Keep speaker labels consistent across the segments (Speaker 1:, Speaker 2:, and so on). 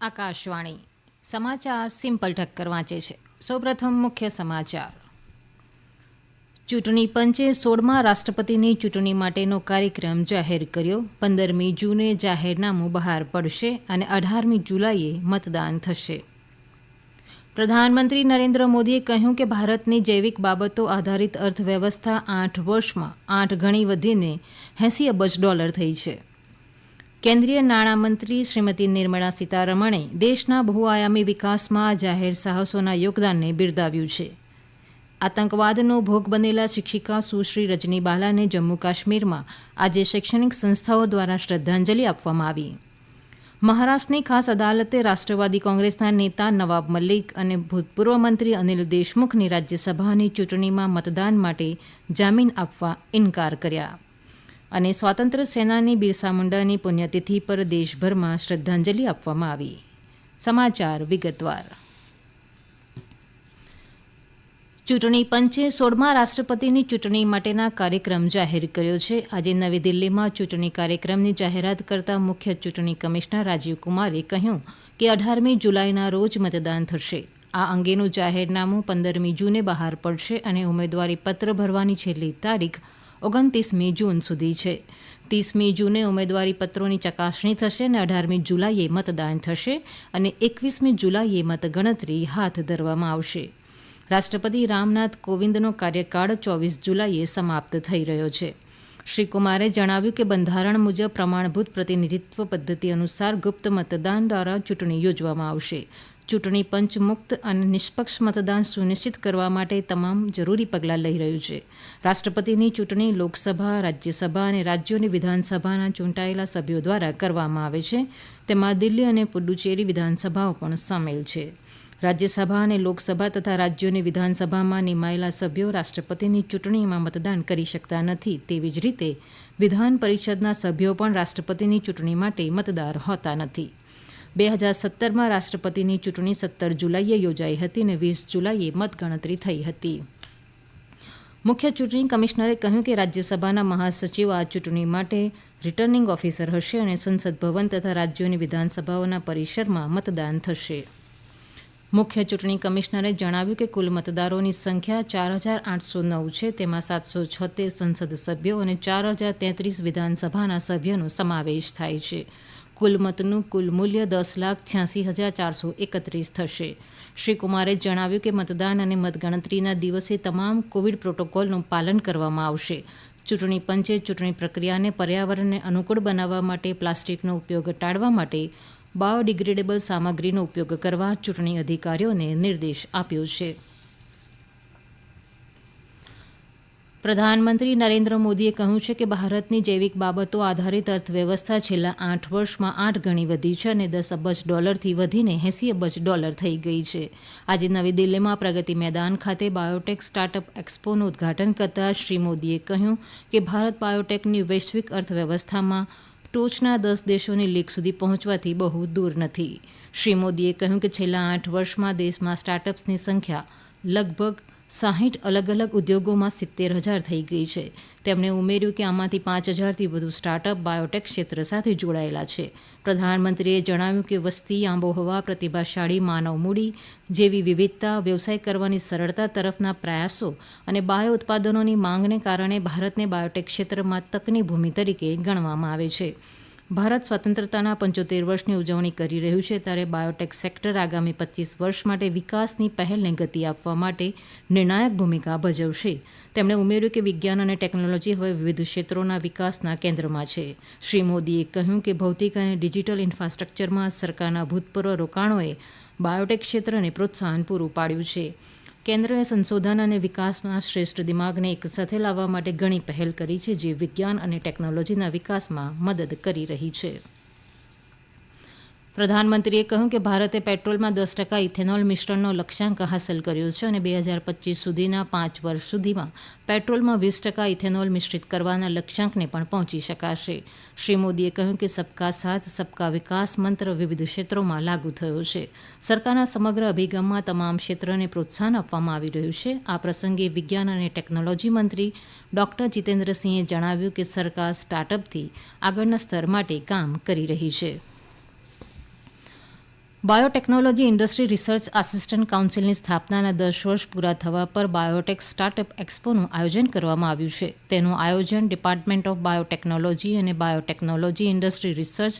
Speaker 1: આકાશવાણી સમાચાર સિમ્પલ ઠક્કર વાંચે છે. સૌપ્રથમ મુખ્ય સમાચાર. ચૂંટણી પંચે 16મા રાષ્ટ્રપતિની ચૂંટણી માટેનો કાર્યક્રમ જાહેર કર્યો. 15મી જૂને જાહેરનામું બહાર પડશે અને 18મી જુલાઈએ મતદાન થશે. પ્રધાનમંત્રી નરેન્દ્ર મોદીએ કહ્યું કે ભારતની જૈવિક બાબતો આધારિત અર્થવ્યવસ્થા 8 વર્ષમાં 8 ગણી વધીને $80 અબજ થઈ છે. કેન્દ્રીય નાણામંત્રી શ્રીમતી નિર્મળા સીતારમણે દેશના બહુઆયામી વિકાસમાં જાહેર સાહસોના યોગદાનને બિરદાવ્યું છે. આતંકવાદનો ભોગ બનેલા શિક્ષિકા સુશ્રી રજની બાલાને જમ્મુ કાશ્મીરમાં આજે શૈક્ષણિક સંસ્થાઓ દ્વારા શ્રદ્ધાંજલિ આપવામાં આવી. મહારાષ્ટ્રની ખાસ અદાલતે રાષ્ટ્રવાદી કોંગ્રેસના નેતા નવાબ મલિક અને ભૂતપૂર્વ મંત્રી અનિલ દેશમુખની રાજ્યસભાની ચૂંટણીમાં મતદાન માટે જામીન આપવા ઇનકાર કર્યા. અને સ્વાતંત્ર્ય સેનાની બિરસા મુંડાની પુણ્યતિથિ પર દેશભરમાં શ્રદ્ધાંજલિ આપવામાં આવી. સમાચાર વિગતવાર. ચૂંટણી પંચે 16મા રાષ્ટ્રપતિની ચૂંટણી માટેના કાર્યક્રમ જાહેર કર્યો છે. આજે નવી દિલ્હીમાં ચૂંટણી કાર્યક્રમની જાહેરાત કરતા મુખ્ય ચૂંટણી કમિશનર રાજીવ કુમારે કહ્યું કે 18મી જુલાઈના રોજ મતદાન થશે. આ અંગેનું જાહેરનામું 15મી જૂને બહાર પડશે અને ઉમેદવારી પત્ર ભરવાની છેલ્લી તારીખ 29મી જૂન સુધી છે. 30મી જૂને ઉમેદવારી પત્રોની ચકાસણી થશે અને 18મી જુલાઈએ મતદાન થશે અને 21મી જુલાઈએ મતગણતરી હાથ ધરવામાં આવશે. રાષ્ટ્રપતિ રામનાથ કોવિંદનો કાર્યકાળ 24 જુલાઈએ સમાપ્ત થઈ રહ્યો છે. શ્રી કુમારે જણાવ્યું કે બંધારણ મુજબ પ્રમાણભૂત પ્રતિનિધિત્વ પદ્ધતિ અનુસાર ગુપ્ત મતદાન દ્વારા ચૂંટણી યોજવામાં આવશે. ચૂંટણી પંચ મુક્ત અને નિષ્પક્ષ મતદાન સુનિશ્ચિત કરવા માટે તમામ જરૂરી પગલાં લઈ રહ્યું છે. રાષ્ટ્રપતિની ચૂંટણી લોકસભા, રાજ્યસભા અને રાજ્યોની વિધાનસભાના ચૂંટાયેલા સભ્યો દ્વારા કરવામાં આવે છે. તેમાં દિલ્હી અને પુડુચેરી વિધાનસભાઓ પણ સામેલ છે. રાજ્યસભા અને લોકસભા તથા રાજ્યોની વિધાનસભામાં નિમાયેલા સભ્યો રાષ્ટ્રપતિની ચૂંટણીમાં મતદાન કરી શકતા નથી. તેવી જ રીતે વિધાન પરિષદના સભ્યો પણ રાષ્ટ્રપતિની ચૂંટણી માટે મતદાર હોતા નથી. 2017માં રાષ્ટ્રપતિની ચૂંટણી 17 જુલાઈએ યોજાઈ હતી અને 20 જુલાઈએ મતગણતરી થઈ હતી. મુખ્ય ચૂંટણી કમિશનરે કહ્યું કે રાજ્યસભાના મહાસચિવ આ ચૂંટણી માટે રિટર્નિંગ ઓફિસર હશે અને સંસદ ભવન તથા રાજ્યોની વિધાનસભાઓના પરિસરમાં મતદાન થશે. મુખ્ય ચૂંટણી કમિશનરે જણાવ્યું કે કુલ મતદારોની સંખ્યા 4809 છે. તેમાં 776 સંસદ સભ્યો અને 4033 વિધાનસભાના સભ્યોનો સમાવેશ થાય છે. કુલ મતનું કુલ મૂલ્ય 10,86,431 થશે. શ્રી કુમારે જણાવ્યું કે મતદાન અને મતગણતરીના દિવસે તમામ કોવિડ પ્રોટોકોલનું પાલન કરવામાં આવશે. ચૂંટણી પંચે ચૂંટણી પ્રક્રિયાને પર્યાવરણને અનુકૂળ બનાવવા માટે પ્લાસ્ટિકનો ઉપયોગ ટાળવા માટે બાયોડિગ્રેડેબલ સામગ્રીનો ઉપયોગ કરવા ચૂંટણી અધિકારીઓને નિર્દેશ આપ્યો છે. પ્રધાનમંત્રી નરેન્દ્ર મોદીએ કહ્યું છે કે ભારતની જૈવિક બાબતો આધારિત અર્થવ્યવસ્થા છેલ્લા 8 વર્ષમાં 8 ગણી વધી છે અને $10 અબજથી વધીને $80 અબજ થઈ ગઈ છે. આજે નવી દિલ્હીમાં પ્રગતિ મેદાન ખાતે બાયોટેક સ્ટાર્ટઅપ એક્સપોનું ઉદ્ઘાટન કરતાં શ્રી મોદીએ કહ્યું કે ભારત બાયોટેકની વૈશ્વિક અર્થવ્યવસ્થામાં ટોચના 10 દેશોની લીગ સુધી પહોંચવાથી બહુ દૂર નથી. શ્રી મોદીએ કહ્યું કે છેલ્લા 8 વર્ષમાં દેશમાં સ્ટાર્ટઅપ્સની સંખ્યા લગભગ 60 અલગ અલગ ઉદ્યોગોમાં 70,000 થઈ ગઈ છે. તેમણે ઉમેર્યું કે આમાંથી 5,000થી વધુ સ્ટાર્ટઅપ બાયોટેક ક્ષેત્ર સાથે જોડાયેલા છે. પ્રધાનમંત્રીએ જણાવ્યું કે વસ્તી, આબોહવા, પ્રતિભાશાળી માનવ મૂડી જેવી વિવિધતા, વ્યવસાય કરવાની સરળતા તરફના પ્રયાસો અને બાયો ઉત્પાદનોની માંગને કારણે ભારતને બાયોટેક ક્ષેત્રમાં તકની ભૂમિ તરીકે ગણવામાં આવે છે. ભારત સ્વતંત્રતાના 75 વર્ષની ઉજવણી કરી રહ્યું છે ત્યારે બાયોટેક સેક્ટર આગામી 25 વર્ષ માટે વિકાસની પહેલને ગતિ આપવા માટે નિર્ણાયક ભૂમિકા ભજવશે. તેમણે ઉમેર્યું કે વિજ્ઞાન અને ટેકનોલોજી હવે વિવિધ ક્ષેત્રોના વિકાસના કેન્દ્રમાં છે. શ્રી મોદીએ કહ્યું કે ભૌતિક અને ડિજિટલ ઇન્ફ્રાસ્ટ્રક્ચરમાં સરકારના ભૂતપૂર્વ રોકાણોએ બાયોટેક ક્ષેત્રને પ્રોત્સાહન પૂરું પાડ્યું છે. કેન્દ્રએ સંશોધન અને વિકાસમાં શ્રેષ્ઠ દિમાગને એકસાથે લાવવા માટે ઘણી પહેલ કરી છે જે વિજ્ઞાન અને ટેકનોલોજીના વિકાસમાં મદદ કરી રહી છે. પ્રધાનમંત્રીએ કહ્યું કે ભારતે પેટ્રોલમાં 10% ઇથેનોલ મિશ્રણનો લક્ષ્યાંક હાંસલ કર્યો છે અને 2025 સુધીના 5 વર્ષ સુધીમાં પેટ્રોલમાં 20% ઇથેનોલ મિશ્રિત કરવાના લક્ષ્યાંકને પણ પહોંચી શકાશે. શ્રી મોદીએ કહ્યું કે સબકા સાથ સબકા વિકાસ મંત્ર વિવિધ ક્ષેત્રોમાં લાગુ થયો છે. સરકારના સમગ્ર અભિગમમાં તમામ ક્ષેત્રોને પ્રોત્સાહન આપવામાં આવી રહ્યું છે. આ પ્રસંગે વિજ્ઞાન અને ટેકનોલોજી મંત્રી ડોક્ટર જીતેન્દ્રસિંહે જણાવ્યું કે સરકાર સ્ટાર્ટઅપથી આગળના સ્તર માટે કામ કરી રહી છે. બાયોટેકનોલોજી ઇન્ડસ્ટ્રી રિસર્ચ આસિસ્ટન્ટ કાઉન્સિલની સ્થાપનાના 10 વર્ષ પૂરા થવા પર બાયોટેક સ્ટાર્ટઅપ એક્સપોનું આયોજન કરવામાં આવ્યું છે. તેનું આયોજન ડિપાર્ટમેન્ટ ઓફ બાયોટેકનોલોજી અને biotechnology industry research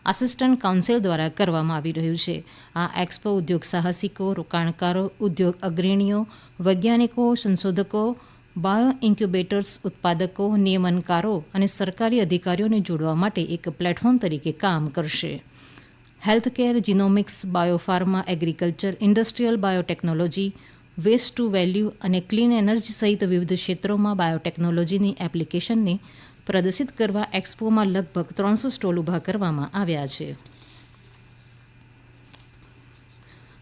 Speaker 1: assistant council દ્વારા કરવામાં આવી રહ્યું છે. આ એક્સપો ઉદ્યોગ સાહસિકો, રોકાણકારો, ઉદ્યોગ અગ્રણીઓ, વૈજ્ઞાનિકો, સંશોધકો, બાયો ઇન્ક્યુબેટર્સ, ઉત્પાદકો, નિયમનકારો અને સરકારી અધિકારીઓને જોડવા માટે એક પ્લેટફોર્મ તરીકે કામ કરશે. Healthcare, genomics, biopharma, agriculture, industrial biotechnology, waste to value અને ક્લીન એનર્જી સહિત વિવિધ ક્ષેત્રોમાં બાયોટેકનોલોજીની એપ્લિકેશનને પ્રદર્શિત કરવા એક્સપોમાં લગભગ 300 સ્ટોલ ઊભા કરવામાં આવ્યા છે.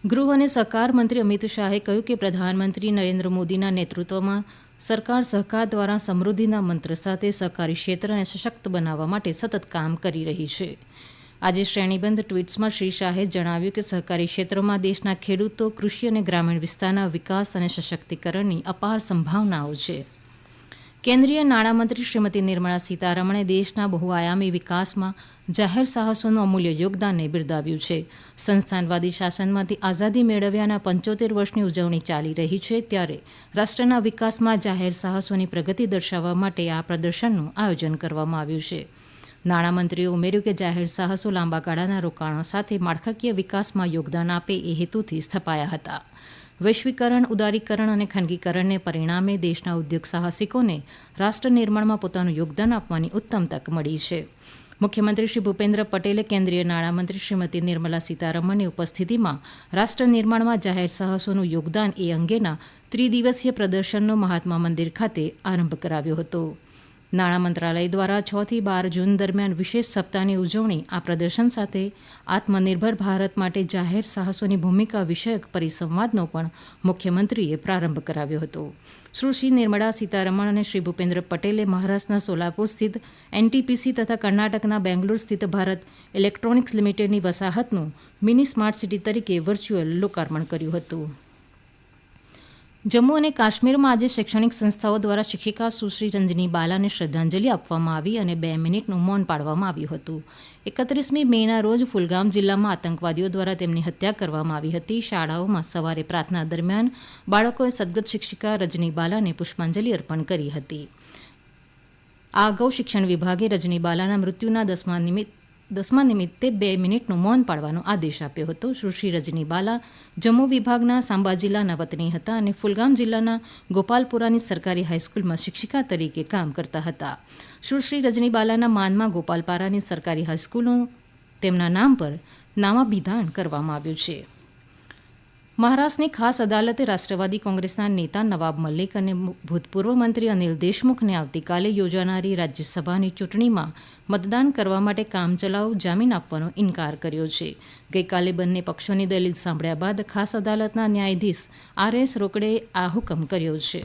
Speaker 1: ગૃહ અને સહકાર મંત્રી અમિત શાહે કહ્યું કે પ્રધાનમંત્રી નરેન્દ્ર મોદીના નેતૃત્વમાં સરકાર સહકાર દ્વારા સમૃદ્ધિના મંત્ર સાથે સહકારી ક્ષેત્રને સશક્ત બનાવવા માટે સતત કામ કરી રહી છે. આજે શ્રેણીબંધ ટ્વીટ્સમાં શ્રી શાહે જણાવ્યું કે સહકારી ક્ષેત્રમાં દેશના ખેડૂતો, કૃષિ અને ગ્રામીણ વિસ્તારના વિકાસ અને સશક્તિકરણની અપાર સંભાવનાઓ છે. કેન્દ્રીય નાણામંત્રી શ્રીમતી નિર્મલા સીતારમણે દેશના બહુઆયામી વિકાસમાં જાહેર સાહસોનું અમૂલ્ય યોગદાનને બિરદાવ્યું છે. સંસ્થાનવાદી શાસનમાંથી આઝાદી મેળવ્યાના 75 વર્ષની ઉજવણી ચાલી રહી છે ત્યારે રાષ્ટ્રના વિકાસમાં જાહેર સાહસોની પ્રગતિ દર્શાવવા માટે આ પ્રદર્શનનું આયોજન કરવામાં આવ્યું છે. નાણામંત્રીએ ઉમેર્યું કે જાહેર સાહસો લાંબા ગાળાના રોકાણો સાથે માળખાકીય વિકાસમાં યોગદાન આપે એ હેતુથી સ્થપાયા હતા. વૈશ્વિકરણ, ઉદારીકરણ અને ખાનગીકરણને પરિણામે દેશના ઉદ્યોગ સાહસિકોને રાષ્ટ્ર નિર્માણમાં પોતાનું યોગદાન આપવાની ઉત્તમ તક મળી છે. મુખ્યમંત્રી શ્રી ભૂપેન્દ્ર પટેલે કેન્દ્રીય નાણામંત્રી શ્રીમતી નિર્મલા સીતારમણની ઉપસ્થિતિમાં રાષ્ટ્ર નિર્માણમાં જાહેર સાહસોનું યોગદાન એ અંગેના ત્રિદિવસીય પ્રદર્શનનો મહાત્મા મંદિર ખાતે આરંભ કરાવ્યો હતો. નાણાં મંત્રાલય દ્વારા 6 થી 12 જૂન દરમિયાન વિશેષ સપ્તાહની ઉજવણી આ પ્રદર્શન સાથે આત્મનિર્ભર ભારત માટે જાહેર સાહસોની ભૂમિકા વિષયક પરિસંવાદનો પણ મુખ્યમંત્રીએ પ્રારંભ કરાવ્યો હતો. સુશ્રી નિર્મલા સીતારમણ અને શ્રી ભૂપેન્દ્ર પટેલે મહારાષ્ટ્રના સોલાપુર સ્થિત એનટીપીસી તથા કર્ણાટકના બેંગ્લોર સ્થિત ભારત ઇલેક્ટ્રોનિક્સ લિમિટેડની વસાહતનું મિની સ્માર્ટ સિટી તરીકે વર્ચ્યુઅલ લોકાર્પણ કર્યું હતું. જમ્મુ અને કાશ્મીરમાં આજે શૈક્ષણિક સંસ્થાઓ દ્વારા શિક્ષિકા સુશ્રી રંજની બાલાને શ્રદ્ધાંજલિ આપવામાં આવી અને 2 મિનિટનું મૌન પાળવામાં આવ્યું હતું. 31મી મેના રોજ કુલગામ જિલ્લામાં આતંકવાદીઓ દ્વારા તેમની હત્યા કરવામાં આવી હતી. શાળાઓમાં સવારે પ્રાર્થના દરમિયાન બાળકોએ સદગત શિક્ષિકા રજની બાલાને પુષ્પાંજલિ અર્પણ કરી હતી. આ અગાઉ શિક્ષણ વિભાગે રજની બાલાના મૃત્યુના 10મા નિમિત્તે 2 મિનિટનું મૌન પાળવાનો આદેશ આપ્યો હતો. સુશ્રી રજની બાલા જમ્મુ વિભાગના સાંબા જિલ્લાના વતની હતા અને ફુલગામ જિલ્લાના ગોપાલપુરાની સરકારી હાઈસ્કૂલમાં શિક્ષિકા તરીકે કામ કરતા હતા. સુશ્રી રજની બાલાના માનમાં ગોપાલપારાની સરકારી હાઈસ્કૂલનું તેમના નામ પર નામાભિધાન કરવામાં આવ્યું છે. મહારાષ્ટ્રની ખાસ અદાલતે રાષ્ટ્રવાદી કોંગ્રેસના નેતા નવાબ મલિક અને ભૂતપૂર્વ મંત્રી અનિલ દેશમુખને આવતીકાલે યોજાનારી રાજ્યસભાની ચૂંટણીમાં મતદાન કરવા માટે કામચલાઉ જામીન આપવાનો ઇનકાર કર્યો છે. ગઈકાલે બંને પક્ષોની દલીલ સાંભળ્યા બાદ ખાસ અદાલતના ન્યાયાધીશ RS રોકડેએ આ હુકમ કર્યો છે.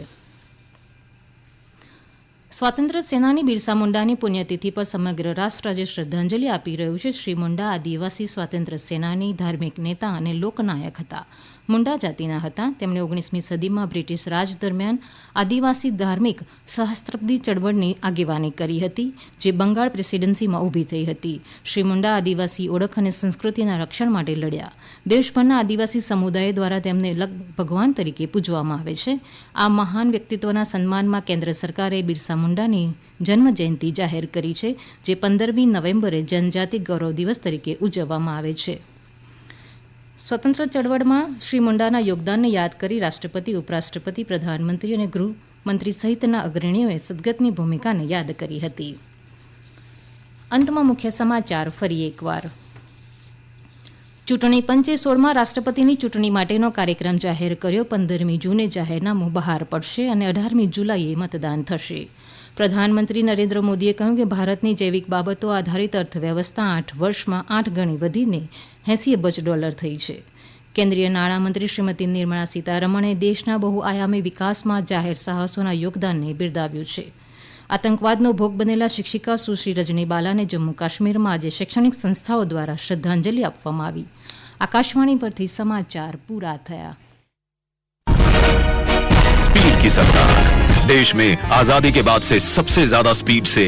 Speaker 1: સ્વાતંત્ર્ય સેનાની બિરસા મુંડાની પુણ્યતિથિ પર સમગ્ર રાષ્ટ્ર આજે શ્રદ્ધાંજલિ આપી રહ્યું છે. શ્રી મુંડા આદિવાસી સ્વાતંત્ર્ય સેનાની ધાર્મિક નેતા અને લોકનાયક હતા. મુંડા જાતિના હતા. તેમણે 19મી સદીમાં બ્રિટિશ રાજ દરમિયાન આદિવાસી ધાર્મિક સહસ્ત્રાબ્દી ચળવળની આગેવાની કરી હતી, જે બંગાળ પ્રેસિડેન્સીમાં ઊભી થઈ હતી. શ્રી મુંડા આદિવાસી ઓળખ અને સંસ્કૃતિના રક્ષણ માટે લડ્યા. દેશભરના આદિવાસી સમુદાય દ્વારા તેમને ભગવાન તરીકે પૂજવામાં આવે છે. આ મહાન વ્યક્તિત્વના સન્માનમાં કેન્દ્ર સરકારે બિરસા મુંડાની જન્મ જયંતિ જાહેર કરી છે, જે 15મી નવેમ્બરે જનજાતિ ગૌરવ દિવસ તરીકે ઉજવવામાં આવે છે. સ્વતંત્ર ચળવળમાં શ્રી મુંડાના યોગદાનને યાદ કરી રાષ્ટ્રપતિ, ઉપરાષ્ટ્રપતિ, પ્રધાનમંત્રી અને ગૃહમંત્રી સહિતના અગ્રણીઓએ સદગતની ભૂમિકાને યાદ કરી હતી. અંતમાં મુખ્ય સમાચાર ફરી એકવાર. ચૂંટણી પંચે 16મા રાષ્ટ્રપતિની ચૂંટણી માટેનો કાર્યક્રમ જાહેર કર્યો. 15મી જૂને જાહેરનામું બહાર પડશે અને 18મી જુલાઈએ મતદાન થશે. પ્રધાનમંત્રી નરેન્દ્ર મોદીએ કહ્યું કે ભારતની જૈવિક બાબતો આધારિત અર્થવ્યવસ્થા 8 વર્ષમાં 8 ગણી વધીને $80 અબજ થઈ છે. કેન્દ્રીય નાણામંત્રી શ્રીમતી નિર્મલા સીતારમણે દેશના બહુઆયામી વિકાસમાં જાહેર સાહસોના યોગદાનને બિરદાવ્યું છે. આતંકવાદનો ભોગ બનેલા શિક્ષિકા સુશ્રી રજની બાલાને જમ્મુ કાશ્મીરમાં આજે શૈક્ષણિક સંસ્થાઓ દ્વારા શ્રદ્ધાંજલિ આપવામાં આવી. આકાશવાણી પરથી સમાચાર પૂરા થયા.
Speaker 2: स्पीड की सरकार देश में आजादी के बाद से सबसे ज्यादा स्पीड से